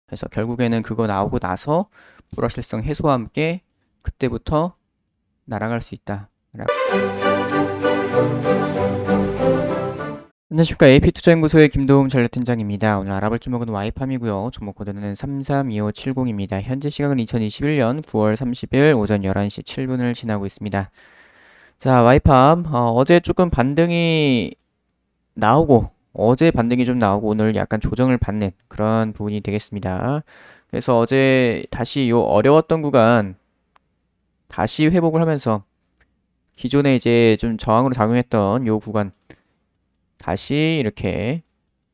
그래서 결국에는 그거 나오고 나서 불확실성 해소와 함께 그때부터 날아갈 수 있다. 안녕하십니까. AP투자연구소의 김도움 전략팀장입니다. 오늘 알아볼 종목은 와이팜이고요. 종목 코드는 332570입니다. 현재 시각은 2021년 9월 30일 오전 11시 7분을 지나고 있습니다. 자, 와이팜 어제 조금 반등이 나오고 어제 반등이 좀 나오고 오늘 약간 조정을 받는 그런 부분이 되겠습니다. 그래서 어제 다시 요 어려웠던 구간 다시 회복을 하면서 기존에 이제 좀 저항으로 작용했던 요 구간 다시 이렇게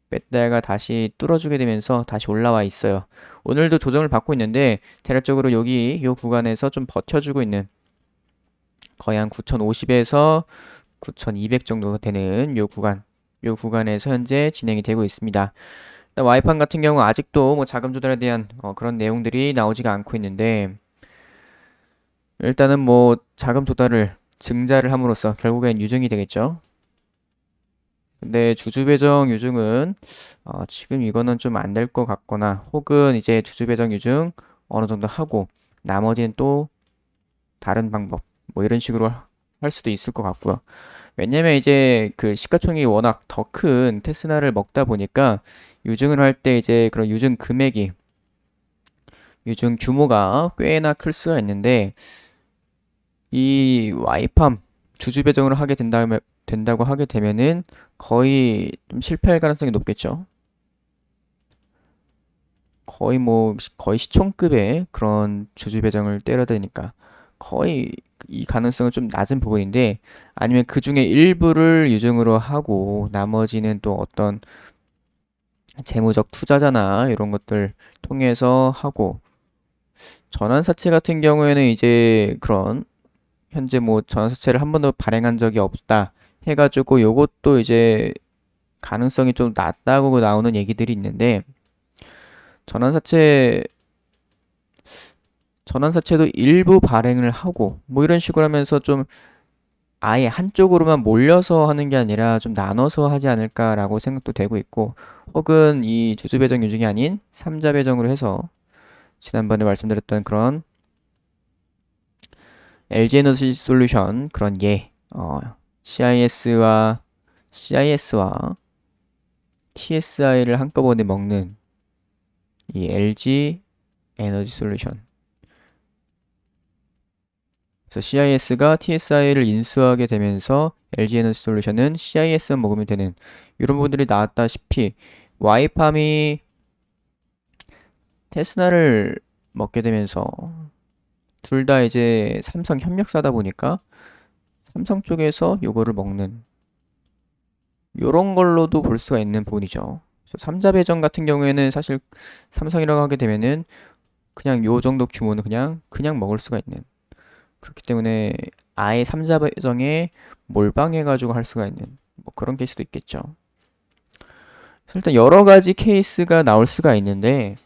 뺐다가 다시 뚫어주게 되면서 다시 올라와 있어요. 오늘도 조정을 받고 있는데 대략적으로 여기 요 구간에서 좀 버텨주고 있는 거의 한 9,050에서 9,200 정도 되는 요 구간에서 현재 진행이 되고 있습니다. 와이판 같은 경우 아직도 뭐 자금 조달에 대한 그런 내용들이 나오지가 않고 있는데 일단은 뭐 자금 조달을 증자를 함으로써 결국엔 유증이 되겠죠. 근데 주주 배정 유증은 지금 이거는 좀 안 될 것 같거나 혹은 이제 주주 배정 유증 어느 정도 하고 나머지는 또 다른 방법 뭐 이런 식으로 할 수도 있을 것 같고요. 왜냐면 이제 그 시가총액이 워낙 더 큰 테스라를 먹다 보니까 유증을 할 때 이제 그런 유증 금액이 유증 규모가 꽤나 클 수가 있는데 이 와이팜 주주 배정을 하게 된다고 하게 되면은 거의 좀 실패할 가능성이 높겠죠. 거의 시총급의 그런 주주 배정을 때려야 되니까 거의 이 가능성은 좀 낮은 부분인데 아니면 그 중에 일부를 유증으로 하고 나머지는 또 어떤 재무적 투자자나 이런 것들 통해서 하고 전환사채 같은 경우에는 이제 그런 현재 뭐 전환사채를 한 번도 발행한 적이 없다 해가지고 요것도 이제 가능성이 좀 낮다고 나오는 얘기들이 있는데 전환사채 전환사채도 일부 발행을 하고 뭐 이런 식으로 하면서 좀 아예 한쪽으로만 몰려서 하는 게 아니라 좀 나눠서 하지 않을까라고 생각도 되고 있고 혹은 이 주주 배정 유증이 아닌 삼자 배정으로 해서 지난번에 말씀드렸던 그런 LG 에너지 솔루션 그런 CIS와 TSI를 한꺼번에 먹는 이 LG 에너지 솔루션. 그래서 CIS가 TSI를 인수하게 되면서 LG 에너지 솔루션은 CIS만 먹으면 되는 이런 부분들이 나왔다시피 와이팜이 테스라를 먹게 되면서 둘 다 이제 삼성 협력사다 보니까 삼성 쪽에서 요거를 먹는 요런 걸로도 볼 수가 있는 부분이죠. 삼자 배정 같은 경우에는 사실 삼성이라고 하게 되면은 그냥 요 정도 규모는 그냥 먹을 수가 있는 그렇기 때문에 아예 삼자 배정에 몰빵해가지고 할 수가 있는 뭐 그런 케이스도 있겠죠. 일단 여러 가지 케이스가 나올 수가 있는데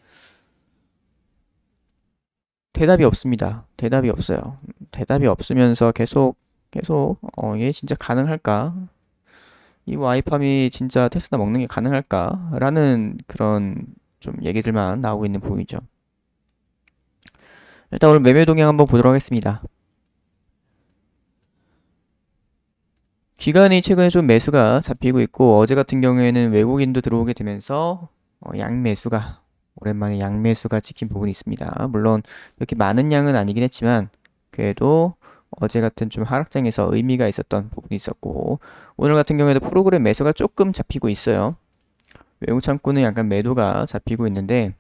대답이 없습니다. 대답이 없어요. 대답이 없으면서 계속 이게 진짜 가능할까? 이 와이팜이 진짜 테스라 먹는 게 가능할까? 라는 그런 좀 얘기들만 나오고 있는 부분이죠. 일단 오늘 매매 동향 한번 보도록 하겠습니다. 기관이 최근에 좀 매수가 잡히고 있고 어제 같은 경우에는 외국인도 들어오게 되면서 양매수가 오랜만에 양매수가 찍힌 부분이 있습니다. 물론 이렇게 많은 양은 아니긴 했지만 그래도 어제 같은 좀 하락장에서 의미가 있었던 부분이 있었고 오늘 같은 경우에도 프로그램 매수가 조금 잡히고 있어요. 외국 창구는 약간 매도가 잡히고 있는데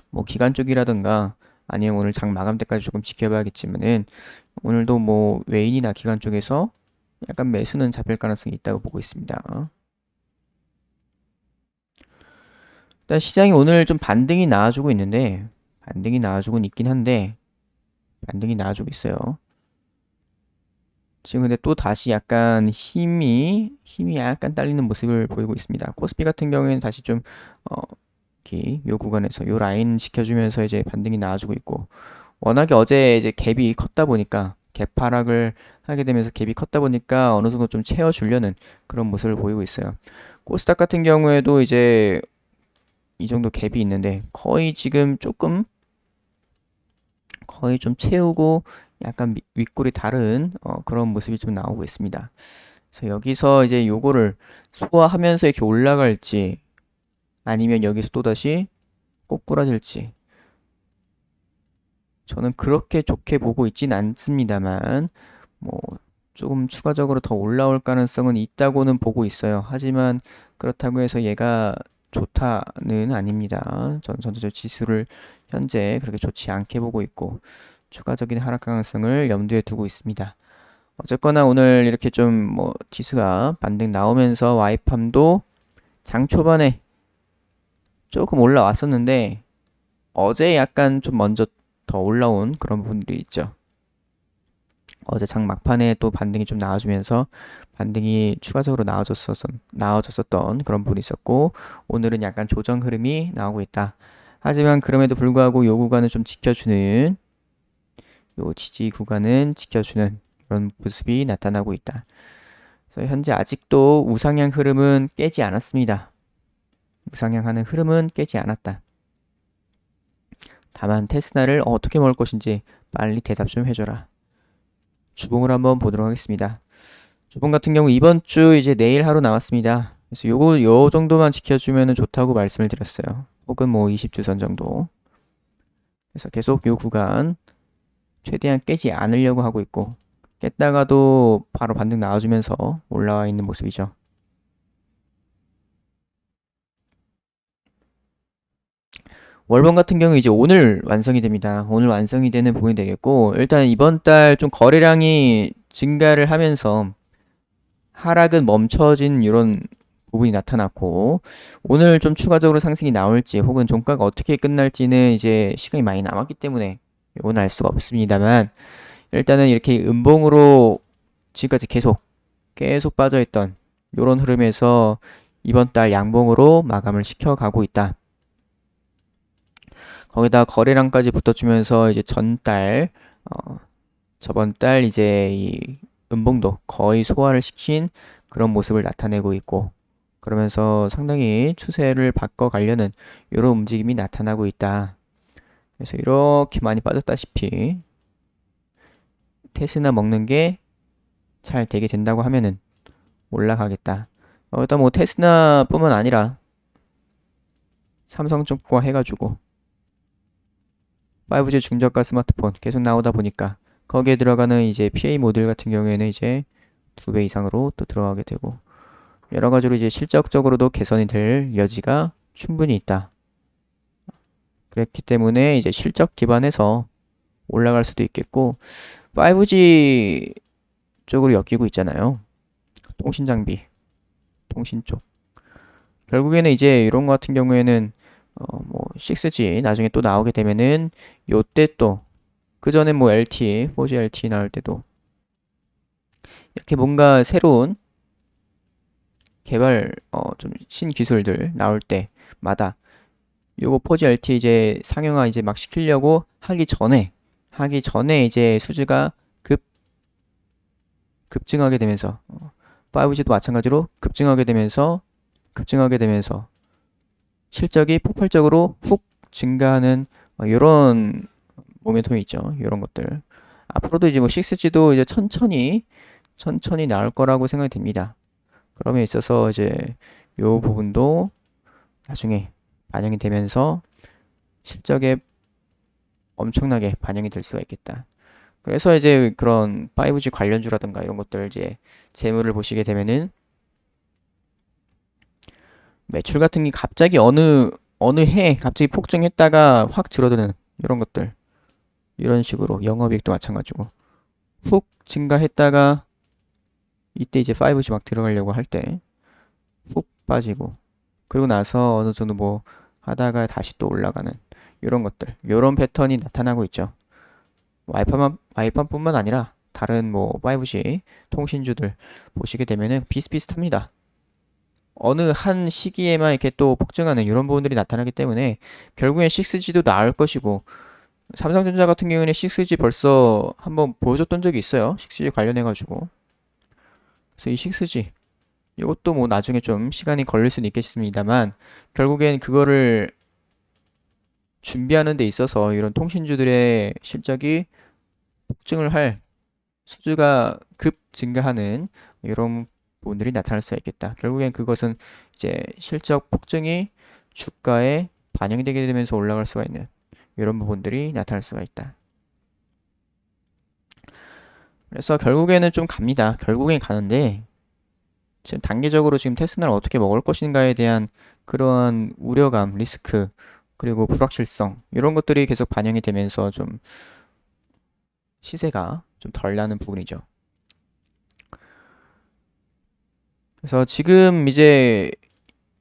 뭐 기관 쪽이라든가 아니면 오늘 장 마감 때까지 조금 지켜봐야겠지만은 오늘도 뭐 외인이나 기관 쪽에서 약간 매수는 잡힐 가능성이 있다고 보고 있습니다. 일단 시장이 오늘 좀 반등이 나와주고 있는데 반등이 나와주고 있긴 한데 반등이 나와주고 있어요. 지금 근데 또 다시 약간 힘이 약간 딸리는 모습을 보이고 있습니다. 코스피 같은 경우에는 다시 좀 요 구간에서 요 라인 지켜주면서 이제 반등이 나와주고 있고 워낙에 어제 이제 갭이 컸다 보니까 갭 하락을 하게 되면서 갭이 컸다 보니까 어느 정도 좀 채워주려는 그런 모습을 보이고 있어요. 코스닥 같은 경우에도 이제 이 정도 갭이 있는데 거의 지금 조금 거의 좀 채우고 약간 윗골이 다른 그런 모습이 좀 나오고 있습니다. 그래서 여기서 이제 요거를 소화하면서 이렇게 올라갈지 아니면 여기서 또다시 꼬꾸라질지 저는 그렇게 좋게 보고 있진 않습니다만 뭐 조금 추가적으로 더 올라올 가능성은 있다고는 보고 있어요. 하지만 그렇다고 해서 얘가 좋다는 아닙니다. 저는 전체적 지수를 현재 그렇게 좋지 않게 보고 있고 추가적인 하락 가능성을 염두에 두고 있습니다. 어쨌거나 오늘 이렇게 좀 뭐 지수가 반등 나오면서 와이팜도 장 초반에 조금 올라왔었는데 어제 약간 좀 먼저 더 올라온 그런 부분들이 있죠. 어제 장 막판에 또 반등이 좀 나와주면서 반등이 추가적으로 나와줬었던 그런 부분이 있었고 오늘은 약간 조정 흐름이 나오고 있다. 하지만 그럼에도 불구하고 요 구간은 좀 지켜주는 요 지지 구간은 지켜주는 그런 모습이 나타나고 있다. 그래서 현재 아직도 우상향 흐름은 깨지 않았습니다. 우상향하는 흐름은 깨지 않았다. 다만 테스나를 어떻게 먹을 것인지 빨리 대답 좀 해줘라. 주봉을 한번 보도록 하겠습니다. 주봉 같은 경우 이번 주 이제 내일 하루 남았습니다. 그래서 요 정도만 지켜주면 좋다고 말씀을 드렸어요. 혹은 뭐 20주선 정도. 그래서 계속 요 구간 최대한 깨지 않으려고 하고 있고 깼다가도 바로 반등 나와주면서 올라와 있는 모습이죠. 월봉 같은 경우 이제 오늘 완성이 됩니다. 오늘 완성이 되는 부분이 되겠고 일단 이번 달 좀 거래량이 증가를 하면서 하락은 멈춰진 이런 부분이 나타났고 오늘 좀 추가적으로 상승이 나올지 혹은 종가가 어떻게 끝날지는 이제 시간이 많이 남았기 때문에 이건 알 수가 없습니다만 일단은 이렇게 음봉으로 지금까지 계속 빠져있던 이런 흐름에서 이번 달 양봉으로 마감을 시켜가고 있다. 거기다 거래량까지 붙어주면서 이제 전달 저번 달 이제 이 음봉도 거의 소화를 시킨 그런 모습을 나타내고 있고 그러면서 상당히 추세를 바꿔가려는 이런 움직임이 나타나고 있다. 그래서 이렇게 많이 빠졌다시피 테스나 먹는 게 잘 되게 된다고 하면은 올라가겠다. 일단 뭐 테스나뿐만 아니라 삼성 쪽과 해가지고 5G 중저가 스마트폰 계속 나오다 보니까 거기에 들어가는 이제 PA 모듈 같은 경우에는 이제 2배 이상으로 또 들어가게 되고 여러 가지로 이제 실적적으로도 개선이 될 여지가 충분히 있다. 그렇기 때문에 이제 실적 기반에서 올라갈 수도 있겠고 5G 쪽으로 엮이고 있잖아요. 통신 장비, 통신 쪽. 결국에는 이제 이런 거 같은 경우에는 뭐 6G 나중에 또 나오게 되면은 요때 또 그 전에 뭐 LTE, 4G LTE 나올 때도 이렇게 뭔가 새로운 개발 좀 신기술들 나올 때마다 요거 4G LTE 이제 상용화 이제 막 시키려고 하기 전에 이제 수주가 급증하게 되면서 5G도 마찬가지로 급증하게 되면서 실적이 폭발적으로 훅 증가하는 이런 모멘텀이 있죠. 이런 것들. 앞으로도 이제 뭐 6G도 이제 천천히 나올 거라고 생각이 됩니다. 그럼에 있어서 이제 요 부분도 나중에 반영이 되면서 실적에 엄청나게 반영이 될 수가 있겠다. 그래서 이제 그런 5G 관련주라든가 이런 것들 이제 재물을 보시게 되면은 매출 같은 게 갑자기 어느 해 갑자기 폭증했다가 확 줄어드는 이런 것들 이런 식으로 영업이익도 마찬가지고 훅 증가했다가 이때 이제 5G 막 들어가려고 할 때 훅 빠지고 그리고 나서 어느 정도 뭐 하다가 다시 또 올라가는 이런 것들 이런 패턴이 나타나고 있죠. 와이팜뿐만 아니라 다른 뭐 5G 통신주들 보시게 되면은 비슷비슷합니다. 어느 한 시기에만 이렇게 또 폭증하는 이런 부분들이 나타나기 때문에 결국엔 6G도 나을 것이고 삼성전자 같은 경우에는 6G 벌써 한번 보여줬던 적이 있어요. 6G 관련해가지고. 그래서 이 6G 이것도 뭐 나중에 좀 시간이 걸릴 수는 있겠습니다만 결국엔 그거를 준비하는 데 있어서 이런 통신주들의 실적이 폭증을 할 수주가 급 증가하는 이런 부분들이 나타날 수가 있겠다. 결국엔 그것은 이제 실적 폭증이 주가에 반영이 되게 되면서 올라갈 수가 있는 이런 부분들이 나타날 수가 있다. 그래서 결국에는 좀 갑니다. 결국엔 가는데 지금 단기적으로 지금 테슬라를 어떻게 먹을 것인가에 대한 그런 우려감, 리스크, 그리고 불확실성 이런 것들이 계속 반영이 되면서 좀 시세가 좀 덜 나는 부분이죠. 그래서 지금 이제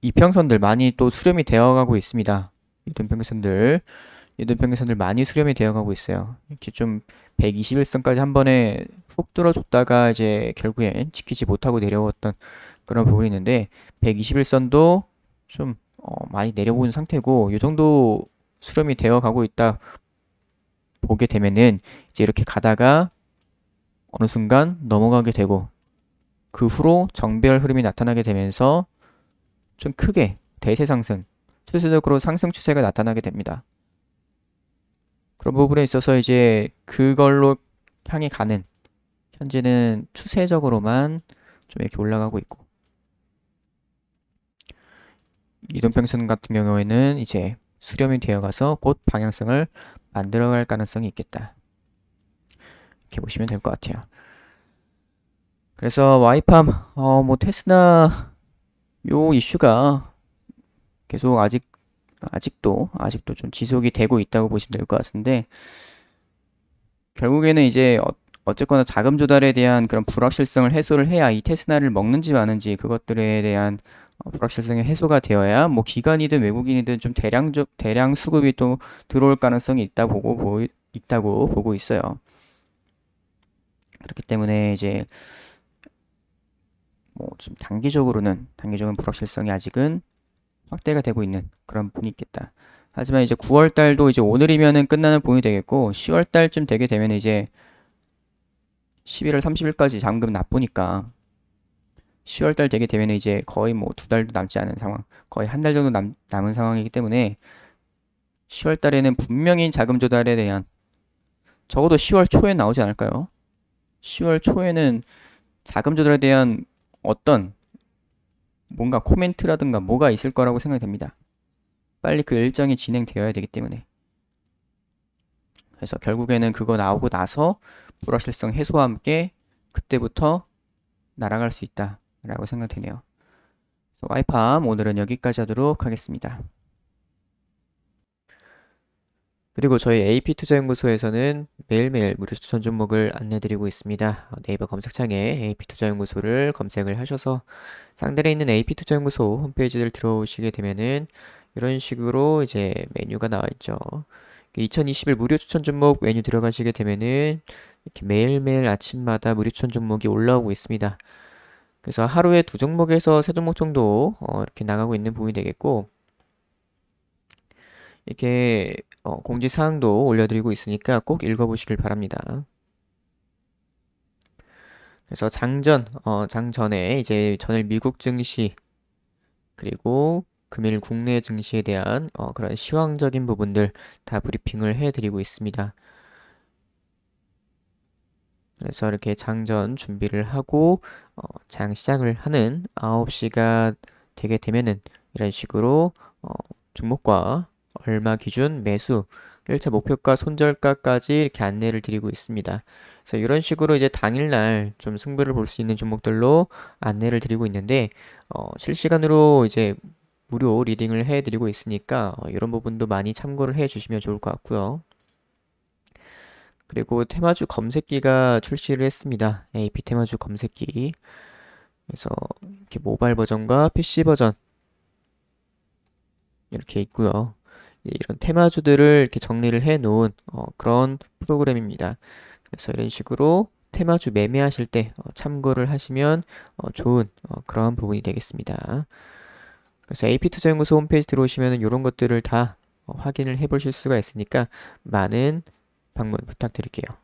이평선들 많이 또 수렴이 되어가고 있습니다. 이동평균선들 많이 수렴이 되어가고 있어요. 이렇게 좀 121선까지 한 번에 훅 뚫어줬다가 이제 결국엔 지키지 못하고 내려왔던 그런 부분이 있는데 121선도 좀 많이 내려온 상태고 이 정도 수렴이 되어가고 있다 보게 되면은 이제 이렇게 가다가 어느 순간 넘어가게 되고 그 후로 정배열 흐름이 나타나게 되면서 좀 크게 대세 상승, 추세적으로 상승 추세가 나타나게 됩니다. 그런 부분에 있어서 이제 그걸로 향해 가는 현재는 추세적으로만 좀 이렇게 올라가고 있고 이동평선 같은 경우에는 이제 수렴이 되어가서 곧 방향성을 만들어갈 가능성이 있겠다. 이렇게 보시면 될 것 같아요. 그래서 와이팜, 뭐 테스나 요 이슈가 계속 아직도 좀 지속이 되고 있다고 보시면 될 것 같은데 결국에는 이제 어쨌거나 자금 조달에 대한 그런 불확실성을 해소를 해야 이 테스나를 먹는지 마는지 그것들에 대한 불확실성이 해소가 되어야 뭐 기관이든 외국인이든 좀 대량 수급이 또 들어올 가능성이 있다고 보고 있어요. 그렇기 때문에 이제 뭐 좀 단기적으로는 불확실성이 아직은 확대가 되고 있는 그런 부분이 있겠다. 하지만 이제 9월 달도 이제 오늘이면은 끝나는 부분이 되겠고 10월 달쯤 되게 되면 이제 11월 30일까지 잔금 납부니까 10월 달 되게 되면 이제 거의 뭐 2달도 남지 않은 상황, 거의 한 달 정도 남은 상황이기 때문에 10월 달에는 분명히 자금 조달에 대한 적어도 10월 초에 나오지 않을까요? 10월 초에는 자금 조달에 대한 어떤 뭔가 코멘트라든가 뭐가 있을 거라고 생각이 됩니다. 빨리 그 일정이 진행되어야 되기 때문에. 그래서 결국에는 그거 나오고 나서 불확실성 해소와 함께 그때부터 날아갈 수 있다 라고 생각되네요. 와이팜 오늘은 여기까지 하도록 하겠습니다. 그리고 저희 AP투자연구소에서는 매일매일 무료 추천 종목을 안내드리고 있습니다. 네이버 검색창에 AP투자연구소를 검색을 하셔서 상단에 있는 AP투자연구소 홈페이지를 들어오시게 되면은 이런 식으로 이제 메뉴가 나와 있죠. 2021 무료 추천 종목 메뉴 들어가시게 되면은 이렇게 매일매일 아침마다 무료 추천 종목이 올라오고 있습니다. 그래서 하루에 2종목에서 3종목 정도 이렇게 나가고 있는 부분이 되겠고 이렇게 공지사항도 올려드리고 있으니까 꼭 읽어보시길 바랍니다. 그래서 장전에 이제 전일 미국 증시 그리고 금일 국내 증시에 대한 그런 시황적인 부분들 다 브리핑을 해드리고 있습니다. 그래서 이렇게 장전 준비를 하고 장 시작을 하는 9시가 되게 되면은 이런 식으로 종목과 얼마 기준 매수 1차 목표가 손절가까지 이렇게 안내를 드리고 있습니다. 그래서 이런 식으로 이제 당일날 좀 승부를 볼 수 있는 종목들로 안내를 드리고 있는데 실시간으로 이제 무료 리딩을 해드리고 있으니까 이런 부분도 많이 참고를 해주시면 좋을 것 같고요. 그리고 테마주 검색기가 출시를 했습니다. AP 테마주 검색기. 그래서 이렇게 모바일 버전과 PC 버전 이렇게 있고요. 이런 테마주들을 이렇게 정리를 해 놓은 그런 프로그램입니다. 그래서 이런 식으로 테마주 매매하실 때 참고를 하시면 좋은 그런 부분이 되겠습니다. 그래서 AP투자연구소 홈페이지 들어오시면 이런 것들을 다 확인을 해 보실 수가 있으니까 많은 방문 부탁드릴게요.